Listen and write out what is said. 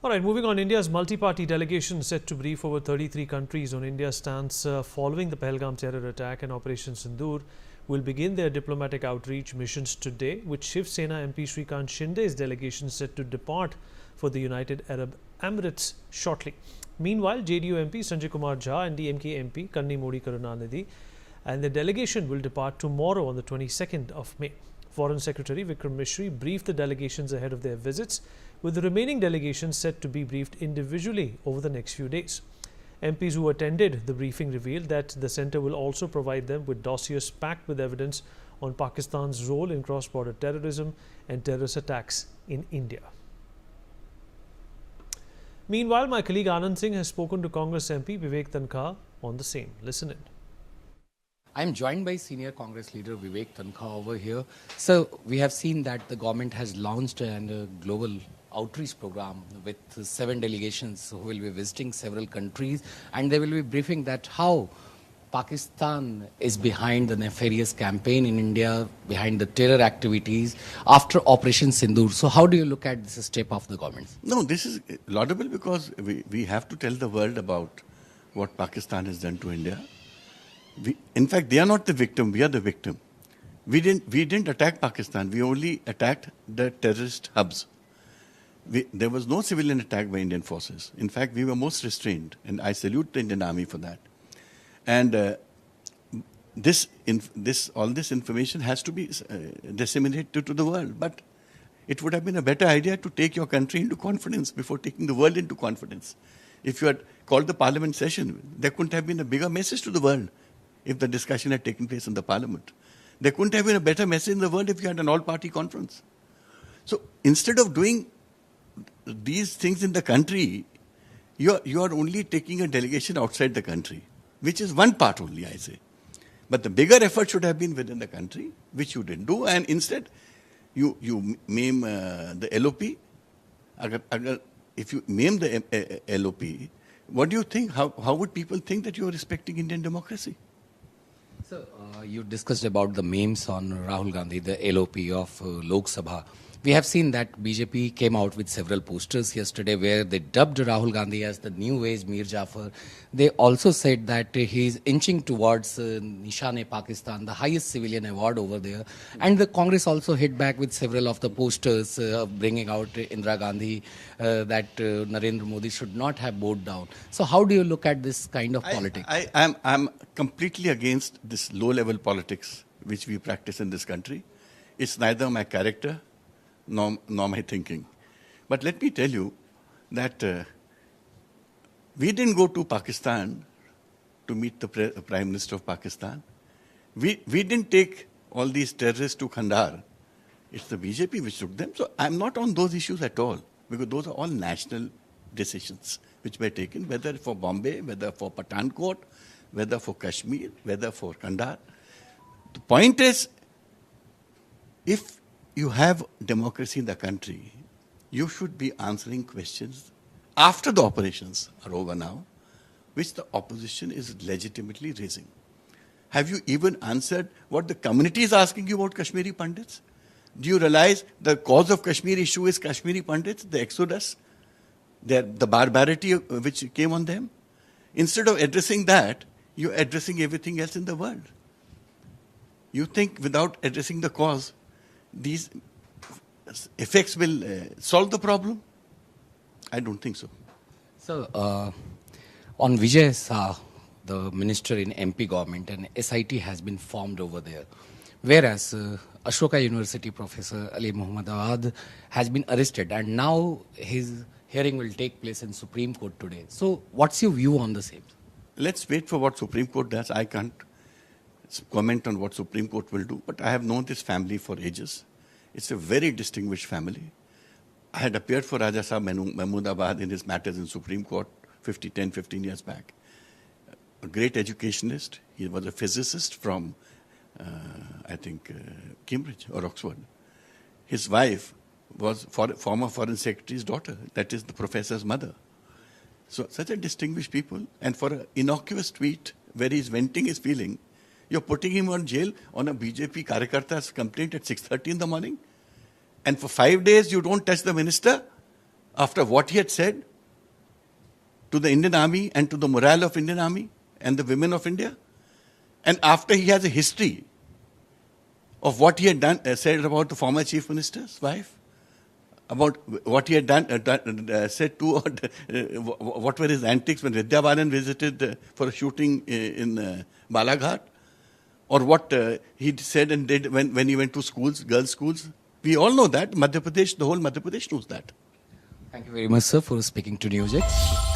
All right, moving on. India's multi-party delegation set to brief over 33 countries on India's stance following the Pahalgam terror attack and Operation Sindoor will begin their diplomatic outreach missions today, with Shiv Sena MP Shrikant Shinde's delegation set to depart for the United Arab Emirates shortly. Meanwhile, JDU MP Sanjay Kumar Jha and DMK MP Kanni Modi Karunanidhi and the delegation will depart tomorrow on the 22nd of May. Foreign Secretary Vikram Misri briefed the delegations ahead of their visits, with the remaining delegations set to be briefed individually over the next few days. MPs who attended the briefing revealed that the centre will also provide them with dossiers packed with evidence on Pakistan's role in cross-border terrorism and terrorist attacks in India. Meanwhile, my colleague Anand Singh has spoken to Congress MP Vivek Tankha on the same. Listen in. I'm joined by senior Congress leader Vivek Tankha over here. So we have seen that the government has launched a global outreach program with 7 delegations who will be visiting several countries, and they will be briefing that how Pakistan is behind the nefarious campaign in India, behind the terror activities after Operation Sindoor. So how do you look at this step of the government? No, this is laudable because we have to tell the world about what Pakistan has done to India. In fact, they are not the victim, we are the victim. We didn't attack Pakistan, we only attacked the terrorist hubs. There was no civilian attack by Indian forces. In fact, we were most restrained, and I salute the Indian Army for that. And all this information has to be disseminated to the world. But it would have been a better idea to take your country into confidence before taking the world into confidence. If you had called the parliament session, there couldn't have been a bigger message to the world if the discussion had taken place in the parliament. There couldn't have been a better message in the world if you had an all-party conference. So instead of doing these things in the country, you are only taking a delegation outside the country, which is one part only, I say. But the bigger effort should have been within the country, which you didn't do, and instead you maim the LOP. If you maim the LOP, what do you think? How would people think that you are respecting Indian democracy? So you discussed about the memes on Rahul Gandhi, the LOP of Lok Sabha. We have seen that BJP came out with several posters yesterday where they dubbed Rahul Gandhi as the new age Mir Jafar. They also said that he is inching towards Nishan-e-Pakistan, the highest civilian award over there. And the Congress also hit back with several of the posters bringing out Indira Gandhi that Narendra Modi should not have bowed down. So how do you look at this kind of politics? I'm completely against this low-level politics which we practice in this country. It's neither my character nor my thinking. But let me tell you that we didn't go to Pakistan to meet the Prime Minister of Pakistan. We didn't take all these terrorists to Kandahar. It's the BJP which took them. So I'm not on those issues at all, because those are all national decisions which were taken, whether for Bombay, whether for Pathankot, whether for Kashmir, whether for Kandahar. The point is, if you have democracy in the country, you should be answering questions after the operations are over now, which the opposition is legitimately raising. Have you even answered what the community is asking you about Kashmiri Pandits? Do you realize the cause of Kashmir issue is Kashmiri Pandits, the exodus, the barbarity which came on them? Instead of addressing that, you're addressing everything else in the world. You think without addressing the cause, these effects will solve the problem? I don't think so. So, on Vijay Shah, the minister in MP government, an SIT has been formed over there. Whereas Ashoka University professor Ali Muhammad Awad has been arrested, and now his hearing will take place in Supreme Court today. So, what's your view on the same? Let's wait for what Supreme Court does. I can't comment on what Supreme Court will do, but I have known this family for ages. It's a very distinguished family. I had appeared for Raja Sahib Mahmoodabad in his matters in Supreme Court 15 years back. A great educationist. He was a physicist from, Cambridge or Oxford. His wife was former foreign secretary's daughter. That is the professor's mother. So such a distinguished people. And for an innocuous tweet where he's venting his feeling, you're putting him on jail on a BJP Karyakarta's complaint at 6:30 in the morning. And for 5 days, you don't touch the minister. after what he had said to the Indian Army and to the morale of Indian Army and the women of India, and after he has a history of what he had done, said about the former chief minister's wife, about what he had done, said to, what were his antics when Vidya Balan visited for a shooting in Balaghat, or what he said and did when he went to schools, girls' schools. We all know that. Madhya Pradesh, the whole Madhya Pradesh knows that. Thank you very much, sir, for speaking to Newsx.